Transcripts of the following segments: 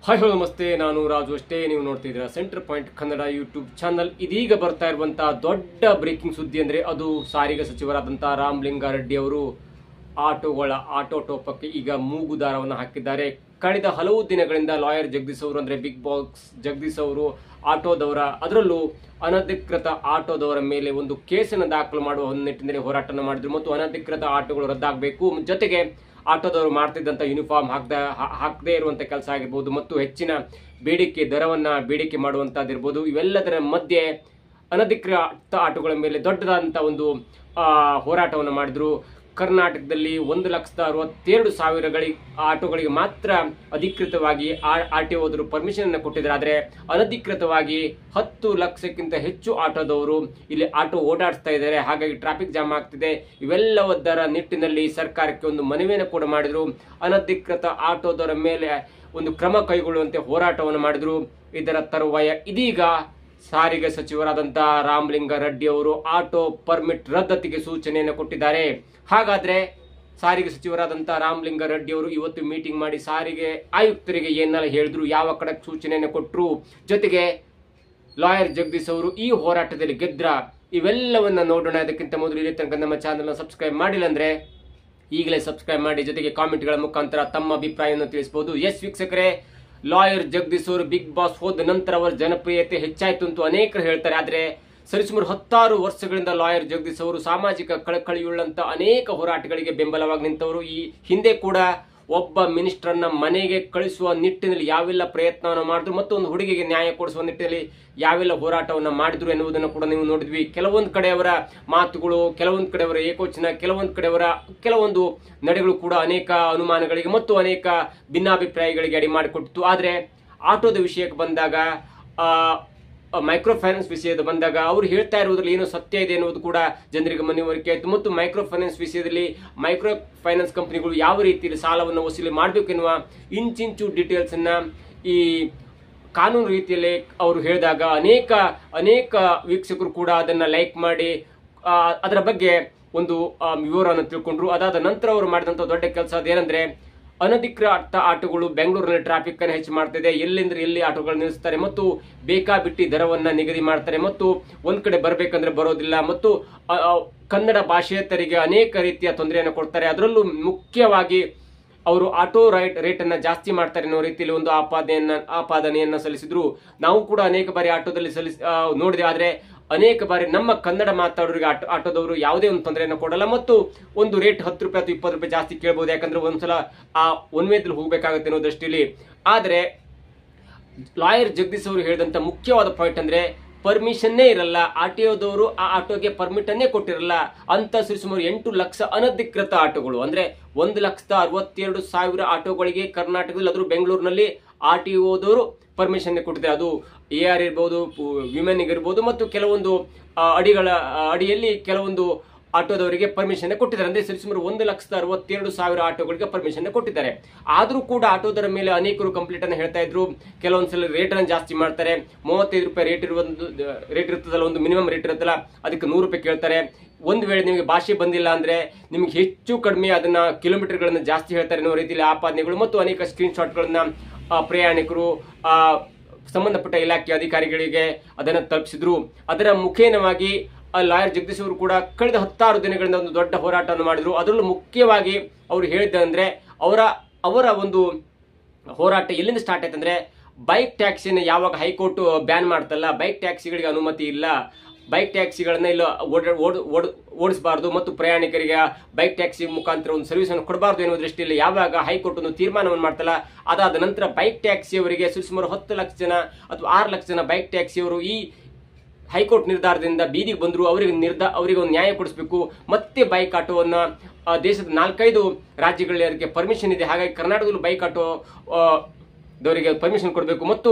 Hi hello ನಮಸ್ತೆ, ನಾನು ರಾಜು ಅಷ್ಟೇ. ನೀವು ನೋಡ್ತಿದ್ದೀರಾ centre point Kannada YouTube channel. ಇದೀಗ ಬರ್ತಾ ಇರುವಂತಹ ದೊಡ್ಡ ಬ್ರೇಕಿಂಗ್ ಸುದ್ದಿ ಅಂದ್ರೆ ಅದು ಸಾರಿಗೆ ಸಚಿವರಾದಂತಹ ರಾಮಲಿಂಗಾರೆಡ್ಡಿ ಅವರು ಆಟೋ ಟೋಪಕ್ಕೆ ಈಗ ಮೂಗುದಾರವನ್ನು ಹಾಕಿದ್ದಾರೆ. ಕಳೆದ ಹಲವು ದಿನಗಳಿಂದ ಲಾಯರ್ ಜಗದೀಶ್ ಅವರು ಅಂದ್ರೆ ಬಿಗ್ ಬಾಸ್ ಜಗದೀಶ್ ಅವರು ಆಟೋದವರ, ಅದರಲ್ಲೂ ಅನಧಿಕೃತ ಆಟೋದವರ ಮೇಲೆ ಒಂದು ಕೇಸನ್ನು ದಾಖಲು ಮಾಡುವ ನಿಟ್ಟಿನಲ್ಲಿ ಹೋರಾಟ ಮಾಡಿದ್ರು ಮತ್ತು ಅನಧಿಕೃತ ಆಟೋಗಳು ರದ್ದಾಗಬೇಕು, ಜೊತೆಗೆ ಆಟೋದವರು ಮಾಡ್ತಿದ್ದಂಥ ಯೂನಿಫಾರ್ಮ್ ಹಾಕದೇ ಇರುವಂಥ ಕೆಲಸ ಆಗಿರ್ಬೋದು ಮತ್ತು ಹೆಚ್ಚಿನ ದರವನ್ನು ಬೇಡಿಕೆ ಮಾಡುವಂಥದ್ದಿರ್ಬೋದು. ಇವೆಲ್ಲದರ ಮಧ್ಯೆ ಅನಧಿಕೃತ ಆಟೋಗಳ ಮೇಲೆ ದೊಡ್ಡದಾದಂಥ ಒಂದು ಹೋರಾಟವನ್ನು ಮಾಡಿದ್ರು. ಕರ್ನಾಟಕದಲ್ಲಿ 1,62,000 ಆಟೋಗಳಿಗೆ ಮಾತ್ರ ಅಧಿಕೃತವಾಗಿ RTO ಪರ್ಮಿಷನ್ ಅನ್ನು ಕೊಟ್ಟಿದ್ದಾರೆ. ಆದರೆ ಅನಧಿಕೃತವಾಗಿ 10 ಲಕ್ಷಕ್ಕಿಂತ ಹೆಚ್ಚು ಆಟೋದವರು ಇಲ್ಲಿ ಆಟೋ ಓಡಾಡಿಸ್ತಾ ಇದ್ದಾರೆ. ಹಾಗಾಗಿ ಟ್ರಾಫಿಕ್ ಜಾಮ್ ಆಗ್ತಿದೆ. ಇವೆಲ್ಲದರ ನಿಟ್ಟಿನಲ್ಲಿ ಸರ್ಕಾರಕ್ಕೆ ಒಂದು ಮನವಿಯನ್ನು ಕೂಡ ಮಾಡಿದ್ರು. ಅನಧಿಕೃತ ಆಟೋದವರ ಮೇಲೆ ಒಂದು ಕ್ರಮ ಕೈಗೊಳ್ಳುವಂತೆ ಹೋರಾಟವನ್ನು ಮಾಡಿದ್ರು. ಇದರ ತರುವಾಯ ಇದೀಗ ಸಾರಿಗೆ ಸಚಿವರಾದಂತಹ ರಾಮಲಿಂಗಾರೆಡ್ಡಿ ಅವರು ಆಟೋ ಪರ್ಮಿಟ್ ರದ್ದತಿಗೆ ಸೂಚನೆಯನ್ನು ಕೊಟ್ಟಿದ್ದಾರೆ. ಹಾಗಾದ್ರೆ ಸಾರಿಗೆ ಸಚಿವರಾದಂತಹ ರಾಮಲಿಂಗಾರೆಡ್ಡಿ ಅವರು ಇವತ್ತು ಮೀಟಿಂಗ್ ಮಾಡಿ ಸಾರಿಗೆ ಆಯುಕ್ತರಿಗೆ ಏನೆಲ್ಲ ಹೇಳಿದ್ರು, ಯಾವ ಕಡೆ ಸೂಚನೆಯನ್ನು ಕೊಟ್ಟರು, ಜೊತೆಗೆ ಲಾಯರ್ ಜಗದೀಶ್ ಅವರು ಈ ಹೋರಾಟದಲ್ಲಿ ಗೆದ್ರ, ಇವೆಲ್ಲವನ್ನ ನೋಡೋಣ. ಅದಕ್ಕಿಂತ ಮೊದಲು ಇಲ್ಲಿ ತನಕ ನಮ್ಮ ಚಾನೆಲ್ನ ಸಬ್ಸ್ಕ್ರೈಬ್ ಮಾಡಿಲ್ಲ ಅಂದ್ರೆ ಈಗಲೇ ಸಬ್ಸ್ಕ್ರೈಬ್ ಮಾಡಿ, ಜೊತೆಗೆ ಕಾಮೆಂಟ್ಗಳ ಮುಖಾಂತರ ತಮ್ಮ ಅಭಿಪ್ರಾಯವನ್ನು ತಿಳಿಸಬಹುದು. ಎಸ್ ವೀಕ್ಷಕರೇ, ಲಾಯರ್ ಜಗದೀಶ್ ಅವರು ಬಿಗ್ ಬಾಸ್ ಹೋದ ನಂತರ ಅವರ ಜನಪ್ರಿಯತೆ ಹೆಚ್ಚಾಯ್ತು ಅಂತ ಅನೇಕರು ಹೇಳ್ತಾರೆ. ಆದ್ರೆ ಸರಿಸುಮಾರು 16 ವರ್ಷಗಳಿಂದ ಲಾಯರ್ ಜಗದೀಶ್ ಅವರು ಸಾಮಾಜಿಕ ಕಳಕಳಿಯುಳ್ಳಂತ ಅನೇಕ ಹೋರಾಟಗಳಿಗೆ ಬೆಂಬಲವಾಗಿ ನಿಂತವರು. ಈ ಹಿಂದೆ ಕೂಡ ಒಬ್ಬ ಮಿನಿಸ್ಟರ್ನ ಮನೆಗೆ ಕಳಿಸುವ ನಿಟ್ಟಿನಲ್ಲಿ ಯಾವೆಲ್ಲ ಪ್ರಯತ್ನವನ್ನು ಮಾಡಿದ್ರು ಮತ್ತು ಒಂದು ಹುಡುಗಿಗೆ ನ್ಯಾಯ ಕೊಡಿಸುವ ನಿಟ್ಟಿನಲ್ಲಿ ಯಾವೆಲ್ಲ ಹೋರಾಟವನ್ನು ಮಾಡಿದ್ರು ಎನ್ನುವುದನ್ನು ಕೂಡ ನೀವು ನೋಡಿದ್ವಿ. ಕೆಲವೊಂದು ಕಡೆ ಅವರ ಮಾತುಗಳು, ಕೆಲವೊಂದು ಕಡೆ ಅವರ ಏಕೋಚನ, ಕೆಲವೊಂದು ಕಡೆ ಅವರ ಕೆಲವೊಂದು ನಡೆಗಳು ಕೂಡ ಅನೇಕ ಅನುಮಾನಗಳಿಗೆ ಮತ್ತು ಅನೇಕ ಭಿನ್ನಾಭಿಪ್ರಾಯಗಳಿಗೆ ಅಡಿ ಮಾಡಿಕೊಟ್ಟಿತ್ತು. ಆದರೆ ಆಟೋದ ವಿಷಯಕ್ಕೆ ಬಂದಾಗ, ಮೈಕ್ರೋ ಫೈನಾನ್ಸ್ ವಿಷಯದ ಬಂದಾಗ ಅವರು ಹೇಳ್ತಾ ಇರುವುದರಲ್ಲಿ ಏನೋ ಸತ್ಯ ಇದೆ ಎನ್ನುವುದು ಕೂಡ ಜನರಿಗೆ ಮನವರಿಕೆ ಆಯಿತು. ಮತ್ತು ಮೈಕ್ರೋ ಫೈನಾನ್ಸ್ ವಿಷಯದಲ್ಲಿ ಮೈಕ್ರೋ ಫೈನಾನ್ಸ್ ಕಂಪನಿಗಳು ಯಾವ ರೀತಿಯಲ್ಲಿ ಸಾಲವನ್ನು ವಸೂಲಿ ಮಾಡಬೇಕು ಎನ್ನುವ ಇಂಚಿಂಚು ಡೀಟೇಲ್ಸ್ ಅನ್ನ ಈ ಕಾನೂನು ರೀತಿಯಲ್ಲಿ ಅವರು ಹೇಳಿದಾಗ ಅನೇಕ ವೀಕ್ಷಕರು ಕೂಡ ಅದನ್ನ ಲೈಕ್ ಮಾಡಿ ಅದರ ಬಗ್ಗೆ ಒಂದು ವಿವರವನ್ನು ತಿಳ್ಕೊಂಡ್ರು. ಅದಾದ ನಂತರ ಅವರು ಮಾಡಿದಂಥ ದೊಡ್ಡ ಕೆಲಸ ಅದೇನೆಂದ್ರೆ, ಅನಧಿಕೃತ ಆಟೋಗಳು ಬೆಂಗಳೂರಿನಲ್ಲಿ ಟ್ರಾಫಿಕ್ ಅನ್ನು ಹೆಚ್ಚು ಮಾಡ್ತಿದೆ. ಎಲ್ಲಿಂದ್ರೆ ಎಲ್ಲಿ ಆಟೋಗಳು ನಿಲ್ಲಿಸ್ತಾರೆ ಮತ್ತು ಬೇಕಾಬಿಟ್ಟಿ ದರವನ್ನ ನಿಗದಿ ಮಾಡ್ತಾರೆ ಮತ್ತು ಒಂದ್ ಕಡೆ ಬರ್ಬೇಕಂದ್ರೆ ಬರೋದಿಲ್ಲ ಮತ್ತು ಕನ್ನಡ ಭಾಷೆಯತರಿಗೆ ಅನೇಕ ರೀತಿಯ ತೊಂದರೆಯನ್ನು ಕೊಡ್ತಾರೆ. ಅದರಲ್ಲೂ ಮುಖ್ಯವಾಗಿ ಅವರು ಆಟೋ ರೇಟ್ ಅನ್ನ ಜಾಸ್ತಿ ಮಾಡ್ತಾರೆ ಅನ್ನೋ ರೀತಿಯಲ್ಲಿ ಒಂದು ಆಪಾದನೆಯನ್ನ ಸಲ್ಲಿಸಿದ್ರು. ನಾವು ಕೂಡ ಅನೇಕ ಬಾರಿ ಆಟೋದಲ್ಲಿ ನೋಡಿದೆ. ಆದ್ರೆ ಅನೇಕ ಬಾರಿ ನಮ್ಮ ಕನ್ನಡ ಮಾತಾಡೋರಿಗೆ ಆಟೋದವರು ಯಾವುದೇ ಒಂದು ತೊಂದರೆಯನ್ನು ಕೊಡಲ್ಲ ಮತ್ತು ಒಂದು ರೇಟ್ 10 ರೂಪಾಯಿ ಅಥವಾ 20 ರೂಪಾಯಿ ಜಾಸ್ತಿ ಕೇಳಬಹುದು, ಯಾಕಂದ್ರೆ ಒಂದ್ಸಲ ಆ ಒನ್ ವೇದಲ್ಲಿ ಹೋಗ್ಬೇಕಾಗುತ್ತೆ ಅನ್ನೋ ದೃಷ್ಟಿಯಲ್ಲಿ. ಆದ್ರೆ ಲಾಯರ್ ಜಗದೀಶ್ ಅವರು ಹೇಳಿದಂತ ಮುಖ್ಯವಾದ ಪಾಯಿಂಟ್ ಅಂದ್ರೆ, ಪರ್ಮಿಷನ್ನೇ ಇರಲ್ಲ, RTOದವರು ಆ ಆಟೋಗೆ ಪರ್ಮಿಟ್ ಅನ್ನೇ ಕೊಟ್ಟಿರಲ್ಲ ಅಂತ ಸುಮಾರು 8 ಲಕ್ಷ ಅನಧಿಕೃತ ಆಟೋಗಳು, ಅಂದ್ರೆ 1,62,000 ಆಟೋಗಳಿಗೆ ಕರ್ನಾಟಕದಲ್ಲಿ, ಅದ್ರ ಬೆಂಗಳೂರಿನಲ್ಲಿ RTOದವರು ಪರ್ಮಿಷನ್ ಕೊಟ್ಟಿದ್ದಾರೆ. ಅದು AR ಇರ್ಬೋದು, ವಿಮೆನ್ ಇರ್ಬೋದು ಮತ್ತು ಕೆಲವೊಂದು ಅಡಿಯಲ್ಲಿ ಕೆಲವೊಂದು ಆಟೋದವರಿಗೆ ಪರ್ಮಿಷನ್ ಕೊಟ್ಟಿದ್ದಾರೆ. ಅಂದ್ರೆ ಸರಿಸುಮಾರು 1,62,000 ಆಟೋಗಳಿಗೆ ಪರ್ಮಿಷನ್ ಕೊಟ್ಟಿದ್ದಾರೆ. ಆದ್ರೂ ಕೂಡ ಆಟೋದರ ಮೇಲೆ ಅನೇಕರು ಕಂಪ್ಲೇಂಟ್ ಅನ್ನು ಹೇಳ್ತಾ ಇದ್ರು. ಕೆಲವೊಂದ್ಸಲ ರೇಟ್ ಅನ್ನು ಜಾಸ್ತಿ ಮಾಡ್ತಾರೆ. 35 ರೂಪಾಯಿ ರೇಟ್ ಇರ್ತದಲ್ಲ, ಒಂದು ಮಿನಿಮಮ್ ರೇಟ್ ಇರುತ್ತಲ್ಲ, ಅದಕ್ಕೆ 100 ರೂಪಾಯಿ ಕೇಳ್ತಾರೆ. ಒಂದು ವೇಳೆ ನಿಮಗೆ ಭಾಷೆ ಬಂದಿಲ್ಲ ಅಂದ್ರೆ ನಿಮ್ಗೆ ಹೆಚ್ಚು ಕಡಿಮೆ ಅದನ್ನ ಕಿಲೋಮೀಟರ್ಗಳನ್ನ ಜಾಸ್ತಿ ಹೇಳ್ತಾರೆ ಅನ್ನೋ ರೀತಿಯಲ್ಲಿ ಆಪಾದನೆಗಳು ಮತ್ತು ಅನೇಕ ಸ್ಕ್ರೀನ್ ಶಾಟ್ಗಳನ್ನ ಪ್ರಯಾಣಿಕರು ಸಂಬಂಧಪಟ್ಟ ಇಲಾಖೆ ಅಧಿಕಾರಿಗಳಿಗೆ ಅದನ್ನು ತಲುಪಿಸಿದ್ರು. ಅದರ ಮುಖೇನವಾಗಿ ಲಾಯರ್ ಜಗದೀಶ್ ಅವರು ಕೂಡ ಕಳೆದ 16 ದಿನಗಳಿಂದ ಒಂದು ದೊಡ್ಡ ಹೋರಾಟವನ್ನು ಮಾಡಿದ್ರು. ಅದರಲ್ಲೂ ಮುಖ್ಯವಾಗಿ ಅವರು ಹೇಳಿದ್ದಂದ್ರೆ, ಅವರ ಒಂದು ಹೋರಾಟ ಎಲ್ಲಿಂದ ಸ್ಟಾರ್ಟ್ ಆಯ್ತಂದ್ರೆ, ಬೈಕ್ ಟ್ಯಾಕ್ಸಿನ ಯಾವಾಗ ಹೈಕೋರ್ಟ್ ಬ್ಯಾನ್ ಮಾಡ್ತಲ್ಲ, ಬೈಕ್ ಟ್ಯಾಕ್ಸಿಗಳಿಗೆ ಅನುಮತಿ ಇಲ್ಲ, ಬೈಕ್ ಟ್ಯಾಕ್ಸಿಗಳನ್ನ ಇಲ್ಲ ಓಡಿಸಬಾರದು ಮತ್ತು ಪ್ರಯಾಣಿಕರಿಗೆ ಬೈಕ್ ಟ್ಯಾಕ್ಸಿ ಮುಖಾಂತರ ಒಂದು ಸರ್ವಿಸ್ ಅನ್ನು ಕೊಡಬಾರದು ಎನ್ನುವ ದೃಷ್ಟಿಯಲ್ಲಿ ಯಾವಾಗ ಹೈಕೋರ್ಟ್ ಒಂದು ತೀರ್ಮಾನವನ್ನು ಮಾಡ್ತಲ್ಲ, ಅದಾದ ನಂತರ ಬೈಕ್ ಟ್ಯಾಕ್ಸಿ ಅವರಿಗೆ ಸುಮಾರು 10 ಲಕ್ಷ ಜನ ಅಥವಾ 6 ಲಕ್ಷ ಜನ ಬೈಕ್ ಟ್ಯಾಕ್ಸಿ ಅವರು ಈ ಹೈಕೋರ್ಟ್ ನಿರ್ಧಾರದಿಂದ ಬೀದಿಗೆ ಬಂದ್ರು. ಅವರಿಗೆ ಒಂದು ನ್ಯಾಯ ಕೊಡಿಸಬೇಕು. ಮತ್ತೆ ಬೈಕ್ ಆಟೋವನ್ನ ದೇಶದ 4-5 ರಾಜ್ಯಗಳಲ್ಲಿ ಅದಕ್ಕೆ ಪರ್ಮಿಷನ್ ಇದೆ. ಹಾಗಾಗಿ ಕರ್ನಾಟಕದಲ್ಲೂ ಬೈಕ್ ಆಟೋ ದವರಿಗೆ ಪರ್ಮಿಷನ್ ಕೊಡಬೇಕು ಮತ್ತು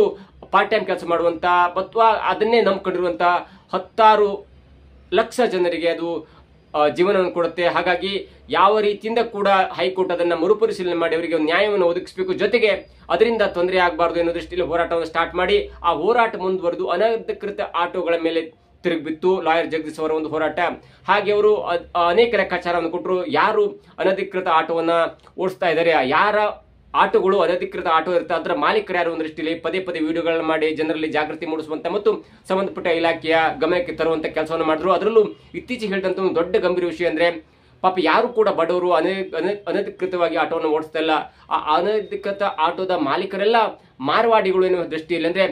ಪಾರ್ಟ್ ಟೈಮ್ ಕೆಲಸ ಮಾಡುವಂತ ಅಥವಾ ಅದನ್ನೇ ನಂಬಿಕೊಂಡಿರುವಂತ 16 ಲಕ್ಷ ಜನರಿಗೆ ಅದು ಜೀವನವನ್ನು ಕೊಡುತ್ತೆ. ಹಾಗಾಗಿ ಯಾವ ರೀತಿಯಿಂದ ಕೂಡ ಹೈಕೋರ್ಟ್ ಅದನ್ನ ಮರುಪರಿಶೀಲನೆ ಮಾಡಿ ಅವರಿಗೆ ಒಂದು ನ್ಯಾಯವನ್ನು ಒದಗಿಸಬೇಕು. ಜೊತೆಗೆ ಅದರಿಂದ ತೊಂದರೆ ಆಗಬಾರದು ಅನ್ನೋ ದೃಷ್ಟಿಯಲ್ಲಿ ಹೋರಾಟವನ್ನು ಸ್ಟಾರ್ಟ್ ಮಾಡಿ ಆ ಹೋರಾಟ ಮುಂದುವರೆದು ಅನಧಿಕೃತ ಆಟೋಗಳ ಮೇಲೆ ತಿರುಗಿಬಿತ್ತು ಲಾಯರ್ ಜಗದೀಶ್ ಅವರ ಒಂದು ಹೋರಾಟ. ಹಾಗೆ ಅವರು ಅನೇಕ ಲೆಕ್ಕಾಚಾರವನ್ನು ಕೊಟ್ಟರು. ಯಾರು ಅನಧಿಕೃತ ಆಟೋವನ್ನ ಓಡಿಸ್ತಾ ಇದ್ದಾರೆ, ಯಾರ ಆಟೋಗಳು ಅನಧಿಕೃತ ಆಟೋ ಇರುತ್ತೆ, ಅದರ ಮಾಲೀಕರು ಯಾರು ಒಂದು ದೃಷ್ಟಿಯಲ್ಲಿ ಪದೇ ಪದೇ ವಿಡಿಯೋಗಳನ್ನ ಮಾಡಿ ಜನರಲ್ಲಿ ಜಾಗೃತಿ ಮೂಡಿಸುವಂತ ಮತ್ತು ಸಂಬಂಧಪಟ್ಟ ಇಲಾಖೆಯ ಗಮನಕ್ಕೆ ತರುವಂತ ಕೆಲಸವನ್ನು ಮಾಡಿದ್ರು. ಅದರಲ್ಲೂ ಇತ್ತೀಚೆಗೆ ಹೇಳಿದಂತ ಒಂದು ದೊಡ್ಡ ಗಂಭೀರ ವಿಷಯ ಅಂದ್ರೆ ಪಾಪ ಯಾರು ಕೂಡ ಬಡವರು ಅನಧಿಕೃತವಾಗಿ ಆಟೋವನ್ನು ಓಡಿಸ್ತಾ ಇಲ್ಲ. ಆ ಅನಧಿಕೃತ ಆಟೋದ ಮಾಲೀಕರೆಲ್ಲ ಮಾರ್ವಾಡಿಗಳು ಎನ್ನುವ ದೃಷ್ಟಿಯಲ್ಲಿ ಅಂದ್ರೆ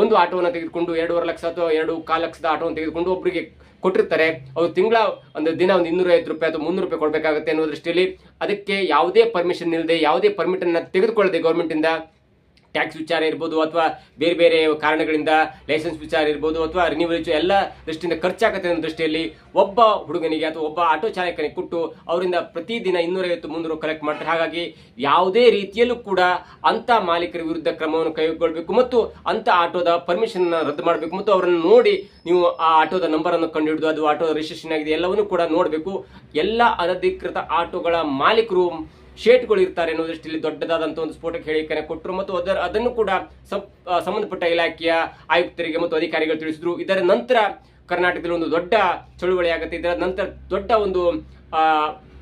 ಒಂದು ಆಟೋವನ್ನು ತೆಗೆದುಕೊಂಡು 2.5 ಲಕ್ಷ ಅಥವಾ 2.25 ಲಕ್ಷದ ಆಟೋವನ್ನು ತೆಗೆದುಕೊಂಡು ಒಬ್ಬರಿಗೆ ಕೊಟ್ಟಿರ್ತಾರೆ. ಅವರು ತಿಂಗಳ ಒಂದು ದಿನ ಒಂದು 250 ರೂಪಾಯಿ ಅಥವಾ 300 ರೂಪಾಯಿ ಕೊಡಬೇಕಾಗುತ್ತೆ ಅನ್ನೋ ದೃಷ್ಟಿಯಲ್ಲಿ ಅದಕ್ಕೆ ಯಾವುದೇ ಪರ್ಮಿಷನ್ ಇಲ್ಲದೆ ಯಾವುದೇ ಪರ್ಮಿಟ್ ಅನ್ನ ತೆಗೆದುಕೊಳ್ಳದೆ ಗೌರ್ಮೆಂಟ್ ಇಂದ ಟ್ಯಾಕ್ಸ್ ವಿಚಾರ ಇರ್ಬೋದು ಅಥವಾ ಬೇರೆ ಬೇರೆ ಕಾರಣಗಳಿಂದ ಲೈಸೆನ್ಸ್ ವಿಚಾರ ಇರ್ಬೋದು ಅಥವಾ ರಿನ್ಯೂವಲ್ ಎಲ್ಲ ದೃಷ್ಟಿಯಿಂದ ಖರ್ಚಾಗುತ್ತೆ ಅನ್ನೋ ದೃಷ್ಟಿಯಲ್ಲಿ ಒಬ್ಬ ಹುಡುಗನಿಗೆ ಅಥವಾ ಒಬ್ಬ ಆಟೋ ಚಾಲಕನಿಗೆ ಕೊಟ್ಟು ಅವರಿಂದ ಪ್ರತಿದಿನ 250-300 ಕಲೆಕ್ಟ್ ಮಾಡ್ತಾರೆ. ಹಾಗಾಗಿ ಯಾವುದೇ ರೀತಿಯಲ್ಲೂ ಕೂಡ ಅಂತ ಮಾಲೀಕರ ವಿರುದ್ಧ ಕ್ರಮವನ್ನು ಕೈಗೊಳ್ಳಬೇಕು ಮತ್ತು ಅಂತ ಆಟೋದ ಪರ್ಮಿಷನ್ ರದ್ದು ಮಾಡಬೇಕು ಮತ್ತು ಅವರನ್ನು ನೋಡಿ ನೀವು ಆ ಆಟೋದ ನಂಬರ್ ಅನ್ನು ಕಂಡು ಹಿಡಿದು ಅದು ಆಟೋದ ರಿಜಿಸ್ಟ್ರೇಷನ್ ಆಗಿದೆ ಎಲ್ಲವನ್ನೂ ಕೂಡ ನೋಡಬೇಕು. ಎಲ್ಲ ಅನಧಿಕೃತ ಆಟೋಗಳ ಮಾಲೀಕರು ಶೇಟ್ಗಳು ಇರ್ತಾರೆ ಅನ್ನೋ ದೃಷ್ಟಿಯಲ್ಲಿ ದೊಡ್ಡದಾದಂತಹ ಒಂದು ಸ್ಫೋಟಕ ಹೇಳಿಕೆಯನ್ನು ಕೊಟ್ಟರು ಮತ್ತು ಅದನ್ನು ಕೂಡ ಸಂಬಂಧಪಟ್ಟ ಇಲಾಖೆಯ ಆಯುಕ್ತರಿಗೆ ಮತ್ತು ಅಧಿಕಾರಿಗಳು ತಿಳಿಸಿದ್ರು. ಇದರ ನಂತರ ಕರ್ನಾಟಕದಲ್ಲಿ ಒಂದು ದೊಡ್ಡ ಚಳುವಳಿ ಆಗುತ್ತೆ. ಇದರ ನಂತರ ದೊಡ್ಡ ಒಂದು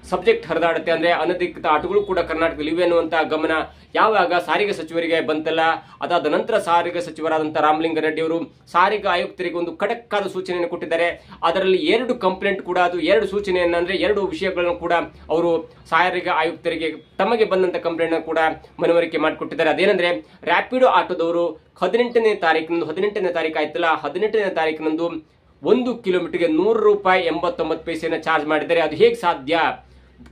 ಸಬ್ಜೆಕ್ಟ್ ಹರಿದಾಡುತ್ತೆ. ಅಂದ್ರೆ ಅನಧಿಕೃತ ಆಟೋಗಳು ಕೂಡ ಕರ್ನಾಟಕದಲ್ಲಿ ಇವೆ ಅನ್ನುವಂತಹ ಗಮನ ಯಾವಾಗ ಸಾರಿಗೆ ಸಚಿವರಿಗೆ ಬಂತಲ್ಲ, ಅದಾದ ನಂತರ ಸಾರಿಗೆ ಸಚಿವರಾದಂತಹ ರಾಮಲಿಂಗಾರೆಡ್ಡಿ ಅವರು ಸಾರಿಗೆ ಆಯುಕ್ತರಿಗೆ ಒಂದು ಖಡಕ್ಕಾದ ಸೂಚನೆಯನ್ನು ಕೊಟ್ಟಿದ್ದಾರೆ. ಅದರಲ್ಲಿ 2 ಕಂಪ್ಲೇಂಟ್ ಕೂಡ, ಅದು 2 ಸೂಚನೆಯನ್ನ ಅಂದ್ರೆ 2 ವಿಷಯಗಳನ್ನು ಕೂಡ ಅವರು ಸಾರಿಗೆ ಆಯುಕ್ತರಿಗೆ ತಮಗೆ ಬಂದಂತ ಕಂಪ್ಲೇಂಟ್ ಕೂಡ ಮನವರಿಕೆ ಮಾಡಿಕೊಟ್ಟಿದ್ದಾರೆ. ಅದೇನಂದ್ರೆ ರ್ಯಾಪಿಡೋ ಆಟೋದವರು 18ನೇ ತಾರೀಕು ಆಯ್ತಲ್ಲ, 18ನೇ ತಾರೀಕಿನಂದು 1 ಕಿಲೋಮೀಟರ್ಗೆ 100 ರೂಪಾಯಿ 89 ಪೈಸೆಯನ್ನು ಚಾರ್ಜ್ ಮಾಡಿದ್ದಾರೆ. ಅದು ಹೇಗೆ ಸಾಧ್ಯ?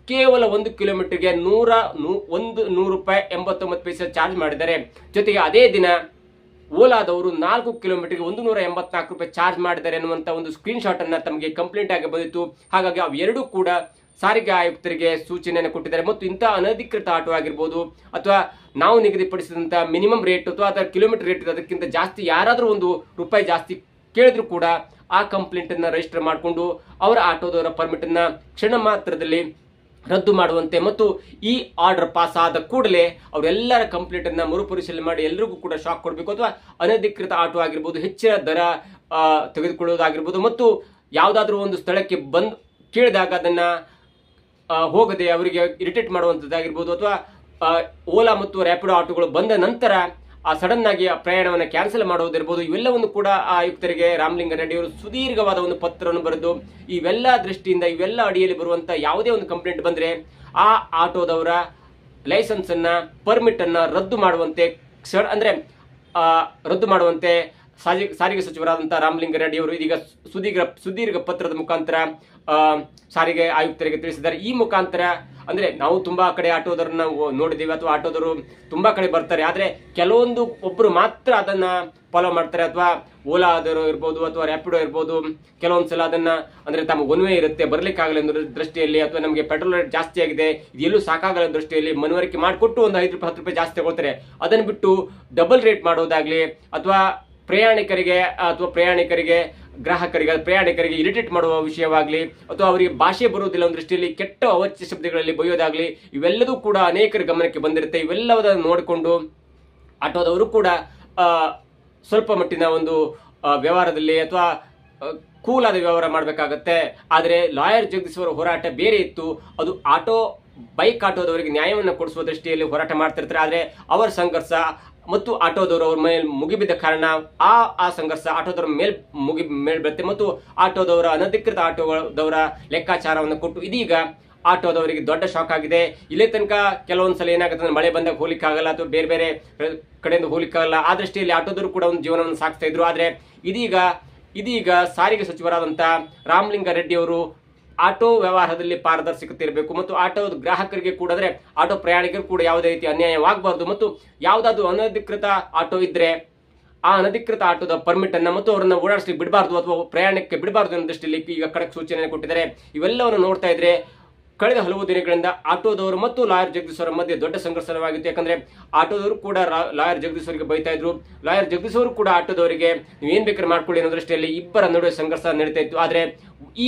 ಕೇವಲ 1 ಕಿಲೋಮೀಟರ್ಗೆ 100 ರೂಪಾಯಿ 89 ಪೈಸೆ ಚಾರ್ಜ್ ಮಾಡಿದ್ದಾರೆ. ಜೊತೆಗೆ ಅದೇ ದಿನ ಓಲಾದವರು 4 ಕಿಲೋಮೀಟರ್ಗೆ 184 ರೂಪಾಯಿ ಚಾರ್ಜ್ ಮಾಡಿದ್ದಾರೆ ಅನ್ನುವಂತ ಒಂದು ಸ್ಕ್ರೀನ್ ಶಾಟ್ ಅನ್ನ ತಮಗೆ ಕಂಪ್ಲೇಂಟ್ ಆಗಿ ಬಂದಿತ್ತು. ಹಾಗಾಗಿ ಅವೆರಡೂ ಕೂಡ ಸಾರಿಗೆ ಆಯುಕ್ತರಿಗೆ ಸೂಚನೆಯನ್ನು ಕೊಟ್ಟಿದ್ದಾರೆ. ಮತ್ತು ಇಂತಹ ಅನಧಿಕೃತ ಆಟೋ ಆಗಿರ್ಬೋದು ಅಥವಾ ನಾವು ನಿಗದಿಪಡಿಸಿದಂತ ಮಿನಿಮಮ್ ರೇಟ್ ಅಥವಾ ಅದರ ಕಿಲೋಮೀಟರ್ ರೇಟ್ ಅದಕ್ಕಿಂತ ಜಾಸ್ತಿ ಯಾರಾದರೂ 1 ರೂಪಾಯಿ ಜಾಸ್ತಿ ಕೇಳಿದ್ರು ಕೂಡ ಆ ಕಂಪ್ಲೇಂಟ್ ಅನ್ನ ರಿಜಿಸ್ಟರ್ ಮಾಡಿಕೊಂಡು ಅವರ ಆಟೋದವರ ಪರ್ಮಿಟ್ ಅನ್ನ ಕ್ಷಣ ಮಾತ್ರದಲ್ಲಿ ರದ್ದು ಮಾಡುವಂತೆ ಮತ್ತು ಈ ಆರ್ಡರ್ ಪಾಸ್ ಆದ ಕೂಡಲೇ ಅವರೆಲ್ಲರ ಕಂಪ್ಲೇಂಟ್ ಅನ್ನ ಮರುಪರಿಶೀಲನೆ ಮಾಡಿ ಎಲ್ಲರಿಗೂ ಕೂಡ ಶಾಕ್ ಕೊಡಬೇಕು. ಅಥವಾ ಅನಧಿಕೃತ ಆಟೋ ಆಗಿರ್ಬೋದು, ಹೆಚ್ಚಿನ ದರ ತೆಗೆದುಕೊಳ್ಳುವುದಾಗಿರ್ಬೋದು ಮತ್ತು ಯಾವುದಾದ್ರೂ ಒಂದು ಸ್ಥಳಕ್ಕೆ ಬಂದು ಕೇಳಿದಾಗ ಅದನ್ನ ಹೋಗದೆ ಅವರಿಗೆ ಇರಿಟೇಟ್ ಮಾಡುವಂಥದ್ದಾಗಿರ್ಬೋದು ಅಥವಾ ಓಲಾ ಮತ್ತು ರ್ಯಾಪಿಡೋ ಆಟೋಗಳು ಬಂದ ನಂತರ ಸಡನ್ ಆಗಿ ಆ ಪ್ರಯಾಣವನ್ನು ಕ್ಯಾನ್ಸಲ್ ಮಾಡುವುದಿರ್ಬೋದು, ಇವೆಲ್ಲವನ್ನು ಕೂಡ ಆಯುಕ್ತರಿಗೆ ರಾಮಲಿಂಗಾರೆಡ್ಡಿ ಅವರು ಸುದೀರ್ಘವಾದ ಒಂದು ಪತ್ರವನ್ನು ಬರೆದು ಇವೆಲ್ಲ ದೃಷ್ಟಿಯಿಂದ ಇವೆಲ್ಲ ಅಡಿಯಲ್ಲಿ ಬರುವಂತ ಯಾವುದೇ ಒಂದು ಕಂಪ್ಲೇಂಟ್ ಬಂದ್ರೆ ಆ ಆಟೋದವರ ಲೈಸೆನ್ಸ್ ಅನ್ನ ಪರ್ಮಿಟ್ ಅನ್ನ ರದ್ದು ಮಾಡುವಂತೆ ರದ್ದು ಮಾಡುವಂತೆ ಸಾರಿಗೆ ಸಚಿವರಾದಂತಹ ರಾಮಲಿಂಗಾರೆಡ್ಡಿ ಅವರು ಇದೀಗ ಸುದೀರ್ಘ ಪತ್ರದ ಮುಖಾಂತರ ಸಾರಿಗೆ ಆಯುಕ್ತರಿಗೆ ತಿಳಿಸಿದ್ದಾರೆ. ಈ ಮುಖಾಂತರ ಅಂದ್ರೆ ನಾವು ತುಂಬಾ ಕಡೆ ಆಟೋದರನ್ನ ನೋಡಿದೀವಿ ಅಥವಾ ಆಟೋದರು ತುಂಬಾ ಕಡೆ ಬರ್ತಾರೆ, ಆದ್ರೆ ಒಬ್ಬರು ಮಾತ್ರ ಅದನ್ನ ಫಾಲೋ ಮಾಡ್ತಾರೆ. ಅಥವಾ ಓಲಾ ಆದರೂ ಇರ್ಬೋದು ಅಥವಾ ರ್ಯಾಪಿಡೋ ಇರ್ಬೋದು, ಕೆಲವೊಂದ್ಸಲ ಅದನ್ನ ಅಂದ್ರೆ ತಮ್ಮ ಒನ್ವೇ ಇರುತ್ತೆ, ಬರ್ಲಿಕ್ಕಾಗಲ್ಲ ಅನ್ನೋ ದೃಷ್ಟಿಯಲ್ಲಿ ಅಥವಾ ನಮಗೆ ಪೆಟ್ರೋಲ್ ರೇಟ್ ಜಾಸ್ತಿ ಆಗಿದೆ ಇದೆಲ್ಲೂ ಸಾಕಾಗಲ್ಲ ದೃಷ್ಟಿಯಲ್ಲಿ ಮನವರಿಕೆ ಮಾಡಿಕೊಟ್ಟು ಒಂದು 5 ರೂಪಾಯಿ 10 ರೂಪಾಯಿ ಜಾಸ್ತಿ ತಗೊಳ್ತಾರೆ. ಅದನ್ನ ಬಿಟ್ಟು ಡಬಲ್ ರೇಟ್ ಮಾಡೋದಾಗ್ಲಿ ಅಥವಾ ಪ್ರಯಾಣಿಕರಿಗೆ ಇರಿಟೇಟ್ ಮಾಡುವ ವಿಷಯವಾಗ್ಲಿ ಅಥವಾ ಅವರಿಗೆ ಭಾಷೆ ಬರುವುದಿಲ್ಲ ಒಂದು ದೃಷ್ಟಿಯಲ್ಲಿ ಕೆಟ್ಟ ಅವಾಚ್ಯ ಶಬ್ದಗಳಲ್ಲಿ ಬೈಯೋದಾಗ್ಲಿ ಇವೆಲ್ಲದೂ ಕೂಡ ಅನೇಕರ ಗಮನಕ್ಕೆ ಬಂದಿರುತ್ತೆ. ಇವೆಲ್ಲವನ್ನ ನೋಡಿಕೊಂಡು ಆಟೋದವರು ಕೂಡ ಸ್ವಲ್ಪ ಮಟ್ಟಿನ ಒಂದು ವ್ಯವಹಾರದಲ್ಲಿ ಅಥವಾ ಕೂಲ್ ಆದ ವ್ಯವಹಾರ ಮಾಡಬೇಕಾಗತ್ತೆ. ಆದರೆ ಲಾಯರ್ ಜಗದೀಶ್ ಅವರ ಹೋರಾಟ ಬೇರೆ ಇತ್ತು. ಅದು ಬೈಕ್ ಆಟೋದವರಿಗೆ ನ್ಯಾಯವನ್ನು ಕೊಡಿಸುವ ದೃಷ್ಟಿಯಲ್ಲಿ ಹೋರಾಟ ಮಾಡ್ತಿರ್ತಾರೆ. ಆದರೆ ಅವರ ಸಂಘರ್ಷ ಮತ್ತು ಆಟೋದವರು ಅವ್ರ ಮೇಲೆ ಮುಗಿಬಿದ್ದ ಕಾರಣ ಆ ಸಂಘರ್ಷ ಆಟೋದವರ ಮೇಲ್ ಬರುತ್ತೆ ಮತ್ತು ಆಟೋದವರ ಅನಧಿಕೃತ ಆಟೋದವರ ಲೆಕ್ಕಾಚಾರವನ್ನು ಕೊಟ್ಟು ಇದೀಗ ಆಟೋದವರಿಗೆ ದೊಡ್ಡ ಶಾಕ್ ಆಗಿದೆ. ಇಲ್ಲೇ ತನಕ ಕೆಲವೊಂದ್ಸಲ ಏನಾಗುತ್ತೆ, ಮಳೆ ಬಂದಾಗ ಹೋಲಿಕ್ಕಾಗಲ್ಲ ಅಥವಾ ಬೇರೆ ಬೇರೆ ಕಡೆಯಿಂದ ಹೋಲಿಕ್ಕಾಗಲ್ಲ, ಆ ದೃಷ್ಟಿಯಲ್ಲಿ ಆಟೋದವರು ಕೂಡ ಒಂದು ಜೀವನವನ್ನು ಸಾಗಿಸ್ತಾ ಇದ್ರು. ಆದ್ರೆ ಇದೀಗ ಸಾರಿಗೆ ಸಚಿವರಾದಂತ ರಾಮಲಿಂಗಾರೆಡ್ಡಿ ಅವರು ಆಟೋ ವ್ಯವಹಾರದಲ್ಲಿ ಪಾರದರ್ಶಕತೆ ಇರಬೇಕು ಮತ್ತು ಆಟೋ ಗ್ರಾಹಕರಿಗೆ ಕೂಡ ಅಂದ್ರೆ ಆಟೋ ಪ್ರಯಾಣಿಕರು ಕೂಡ ಯಾವುದೇ ರೀತಿ ಅನ್ಯಾಯವಾಗಬಾರದು ಮತ್ತು ಯಾವುದಾದ್ರು ಅನಧಿಕೃತ ಆಟೋ ಇದ್ರೆ ಆ ಅನಧಿಕೃತ ಆಟೋದ ಪರ್ಮಿಟ್ ಅನ್ನ ಮತ್ತು ಅವರನ್ನ ಓಡಾಡಿಸ್ಲಿಕ್ಕೆ ಬಿಡಬಾರ್ದು ಅಥವಾ ಪ್ರಯಾಣಕ್ಕೆ ಬಿಡಬಾರ್ದು ಅನ್ನೋ ದೃಷ್ಟಿಯಲ್ಲಿ ಈಗ ಖಡಕ್ ಸೂಚನೆ ಕೊಟ್ಟಿದ್ದಾರೆ. ಇವೆಲ್ಲವನ್ನು ನೋಡ್ತಾ ಇದ್ರೆ ಕಳೆದ ಹಲವು ದಿನಗಳಿಂದ ಆಟೋದವರು ಮತ್ತು ಲಾಯರ್ ಜಗದೀಶ್ ಅವರ ಮಧ್ಯೆ ದೊಡ್ಡ ಸಂಘರ್ಷವಾಗಿತ್ತು. ಯಾಕಂದ್ರೆ ಆಟೋದವರು ಕೂಡ ಲಾಯರ್ ಜಗದೀಶ್ ಅವರಿಗೆ ಬೈತಾ ಇದ್ರು, ಲಾಯರ್ ಜಗದೀಶ್ ಅವರು ಕೂಡ ಆಟೋದವರಿಗೆ ನೀವೇನ್ ಬೇಕಾದ್ರೆ ಮಾಡ್ಕೊಳ್ಳಿ ಅನ್ನೋ ದೃಷ್ಟಿಯಲ್ಲಿ ಇಬ್ಬರ ನಡುವೆ ಸಂಘರ್ಷ ನಡೀತಾ ಇತ್ತು. ಆದ್ರೆ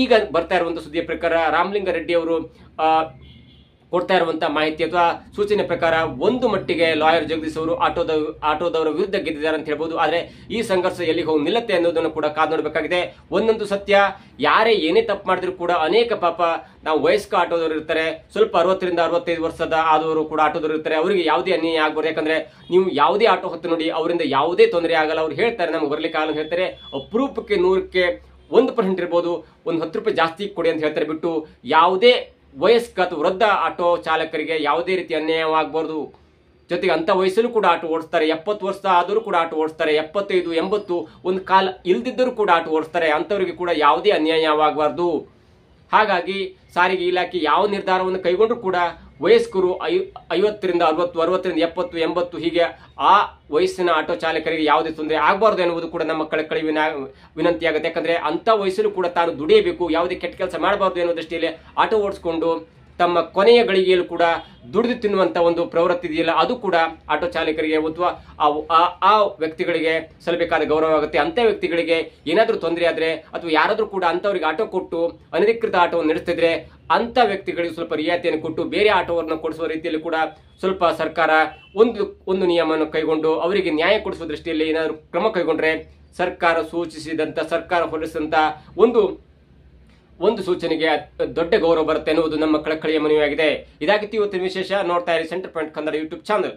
ಈಗ ಬರ್ತಾ ಇರುವಂತಹ ಸುದ್ದಿಯ ಪ್ರಕಾರ ರಾಮಲಿಂಗಾರೆಡ್ಡಿ ಅವರು ಕೊಡ್ತಾ ಇರುವಂತಹ ಮಾಹಿತಿ ಅಥವಾ ಸೂಚನೆ ಪ್ರಕಾರ ಒಂದು ಮಟ್ಟಿಗೆ ಲಾಯರ್ ಜಗದೀಶ್ ಅವರು ಆಟೋದವರ ವಿರುದ್ಧ ಗೆದ್ದಿದ್ದಾರೆ ಅಂತ ಹೇಳ್ಬೋದು. ಆದ್ರೆ ಈ ಸಂಘರ್ಷ ಎಲ್ಲಿಗೆ ಹೋಗಿ ನಿಲ್ಲತ್ತೆ ಅನ್ನೋದನ್ನು ಕೂಡ ಕಾದು ನೋಡಬೇಕಾಗಿದೆ. ಒಂದೊಂದು ಸತ್ಯ, ಯಾರೇ ಏನೇ ತಪ್ಪು ಮಾಡಿದ್ರು ಕೂಡ ಅನೇಕ ಪಾಪ ನಾವು ವಯಸ್ಕ ಆಟೋದವರು ಇರ್ತಾರೆ, ಸ್ವಲ್ಪ 60ರಿಂದ 65 ವರ್ಷದ ಆದವರು ಕೂಡ ಆಟೋದವರು ಇರ್ತಾರೆ. ಅವರಿಗೆ ಯಾವುದೇ ಅನ್ಯಾಯ ಆಗ್ಬಾರ್ದು. ಯಾಕಂದ್ರೆ ನೀವು ಯಾವುದೇ ಆಟೋ ಹೊತ್ತು ನೋಡಿ, ಅವರಿಂದ ಯಾವುದೇ ತೊಂದರೆ ಆಗಲ್ಲ. ಅವ್ರು ಹೇಳ್ತಾರೆ ನಮ್ಗೆ ಬರ್ಲಿಕ್ಕೆ ಆಗಲ್ಲ ಅಂತ ಹೇಳ್ತಾರೆ. ಅಪರೂಪಕ್ಕೆ 100ಕ್ಕೆ 1% ಇರ್ಬೋದು, ಒಂದು 10 ರೂಪಾಯಿ ಜಾಸ್ತಿ ಕೊಡಿ ಅಂತ ಹೇಳ್ತಾರೆ ಬಿಟ್ಟು ಯಾವುದೇ ವಯಸ್ಕ ಅಥವಾ ವೃದ್ಧ ಆಟೋ ಚಾಲಕರಿಗೆ ಯಾವುದೇ ರೀತಿ ಅನ್ಯಾಯವಾಗಬಾರ್ದು. ಜೊತೆಗೆ ಅಂತ ವಯಸ್ಸಲ್ಲೂ ಕೂಡ ಆಟೋ ಓಡಿಸ್ತಾರೆ. 70 ವರ್ಷ ಆದರೂ ಕೂಡ ಆಟೋ ಓಡಿಸ್ತಾರೆ. 75, 80 ಒಂದು ಕಾಲ ಇಲ್ದಿದ್ದರೂ ಕೂಡ ಆಟೋ ಓಡಿಸ್ತಾರೆ. ಅಂತವರಿಗೆ ಕೂಡ ಯಾವುದೇ ಅನ್ಯಾಯವಾಗಬಾರ್ದು. ಹಾಗಾಗಿ ಸಾರಿಗೆ ಇಲಾಖೆ ಯಾವ ನಿರ್ಧಾರವನ್ನು ಕೈಗೊಂಡ್ರು ಕೂಡ ವಯಸ್ಕರು 50ರಿಂದ 60, 60ರಿಂದ 70, 80 ಹೀಗೆ ಆ ವಯಸ್ಸಿನ ಆಟೋ ಚಾಲಕರಿಗೆ ಯಾವುದೇ ತೊಂದರೆ ಆಗಬಾರ್ದು ಎನ್ನುವುದು ಕೂಡ ನಮ್ಮ ಕಳಕಳಿ ವಿನಂತಿ ಆಗುತ್ತೆ. ಯಾಕಂದ್ರೆ ಅಂತ ವಯಸ್ಸಲ್ಲೂ ಕೂಡ ತಾನು ದುಡಿಯಬೇಕು, ಯಾವುದೇ ಕೆಟ್ಟ ಕೆಲಸ ಮಾಡಬಾರ್ದು ಎನ್ನುವ ದೃಷ್ಟಿಯಲ್ಲಿ ಆಟೋ ಓಡಿಸ್ಕೊಂಡು ತಮ್ಮ ಕೊನೆಯ ಗಳಿಗೆಯಲ್ಲೂ ಕೂಡ ದುಡಿದು ತಿನ್ನುವಂತ ಒಂದು ಪ್ರವೃತ್ತಿ ಇದೆಯಲ್ಲ, ಅದು ಕೂಡ ಆಟೋ ಚಾಲಕರಿಗೆ ಅಥವಾ ಆ ವ್ಯಕ್ತಿಗಳಿಗೆ ಸಲ್ಲಬೇಕಾದ ಗೌರವ ಆಗುತ್ತೆ. ಅಂತ ವ್ಯಕ್ತಿಗಳಿಗೆ ಏನಾದರೂ ತೊಂದರೆ ಆದ್ರೆ ಅಥವಾ ಯಾರಾದ್ರೂ ಕೂಡ ಅಂತವರಿಗೆ ಆಟೋ ಕೊಟ್ಟು ಅನಧಿಕೃತ ಆಟೋವನ್ನು ನಡೆಸ್ತಿದ್ರೆ ಅಂತ ವ್ಯಕ್ತಿಗಳಿಗೆ ಸ್ವಲ್ಪ ರಿಯಾಯಿತಿಯನ್ನು ಕೊಟ್ಟು ಬೇರೆ ಆಟೋವನ್ನು ಕೊಡಿಸುವ ರೀತಿಯಲ್ಲಿ ಕೂಡ ಸ್ವಲ್ಪ ಸರ್ಕಾರ ಒಂದು ನಿಯಮವನ್ನು ಕೈಗೊಂಡು ಅವರಿಗೆ ನ್ಯಾಯ ಕೊಡಿಸುವ ದೃಷ್ಟಿಯಲ್ಲಿ ಏನಾದರೂ ಕ್ರಮ ಕೈಗೊಂಡ್ರೆ ಸರ್ಕಾರ ಸೂಚಿಸಿದಂತ, ಸರ್ಕಾರ ಹೊರಡಿಸಿದಂತ ಒಂದು ಸೂಚನೆಗೆ ದೊಡ್ಡ ಗೌರವ ಬರುತ್ತೆ ಎನ್ನುವುದು ನಮ್ಮ ಕಳಕಳಿಯ ಮನವಿಯಾಗಿದೆ. ಇದಾಗಿತ್ತು ಇವತ್ತಿನ ವಿಶೇಷ. ನೋಡ್ತಾ ಇರಿ centre point Kannada YouTube channel.